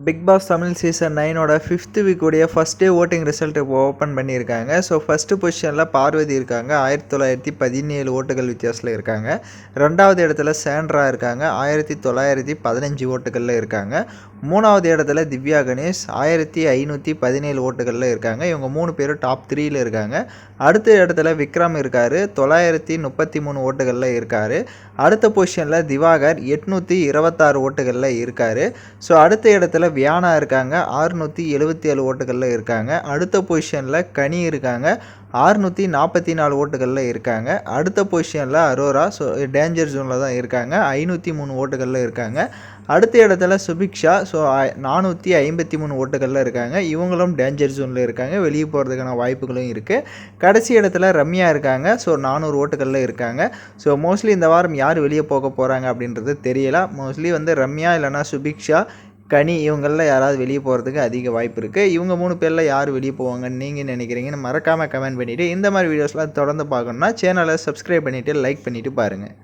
Big Boss Tamil season 9ஓட 5th வீக்குடைய first day voting result இப்போ ஓப்பன் பண்ணியிருக்காங்க. ஸோ ஃபஸ்ட்டு பொசிஷனில் பார்வதி இருக்காங்க, 1917 ஓட்டுகள் வித்தியாசத்தில் இருக்காங்க. ரெண்டாவது இடத்துல சாண்ட்ரா இருக்காங்க, 1915 ஓட்டுகளில் இருக்காங்க. மூணாவது இடத்துல திவ்யா கணேஷ் 1517 ஓட்டுகளில் இருக்காங்க. இவங்க 3 பேரும் டாப் 3ல் இருக்காங்க. அடுத்த இடத்துல விக்ரம் இருக்கார், 933 ஓட்டுகளில் இருக்கார். அடுத்த பொசிஷனில் திவாகர் 826 ஓட்டுகளில் இருக்கார். ஸோ அடுத்த இடத்துல வியானா இருக்காங்க, 677 ஓட்டுகளில் இருக்காங்க. அடுத்த பொசிஷனில் கனி இருக்காங்க, 644 ஓட்டுகளில் இருக்காங்க. அடுத்த பொசிஷனில் அரோரா, ஸோ டேஞ்சர் ஜோனில் தான் இருக்காங்க, 503 ஓட்டுகளில் இருக்காங்க. அடுத்த இடத்துல சுபிக்ஷா, ஸோ 453 ஓட்டுகளில் இருக்காங்க. இவங்களும் டேஞ்சர் ஜோனில் இருக்காங்க, வெளியே போகிறதுக்கான வாய்ப்புகளும் இருக்குது. கடைசி இடத்துல ரம்யா இருக்காங்க, ஸோ 400 ஓட்டுகளில் இருக்காங்க. ஸோ மோஸ்ட்லி இந்த வாரம் யார் வெளியே போக போகிறாங்க அப்படின்றது தெரியல. மோஸ்ட்லி ரம்யா இல்லைனா சுபிக்ஷா, கனி இவங்களில் யாராவது வெளியே போகிறதுக்கு அதிக வாய்ப்பு இருக்குது. இவங்க 3 பேரில் யார் வெளியே போவாங்கன்னு நீங்கள் நினைக்கிறீங்கன்னு மறக்காமல் கமெண்ட் பண்ணிவிட்டு, இந்த மாதிரி வீடியோஸ்லாம் தொடர்ந்து பார்க்கணுன்னா சேனலை சப்ஸ்கிரைப் பண்ணிவிட்டு லைக் பண்ணிவிட்டு பாருங்கள்.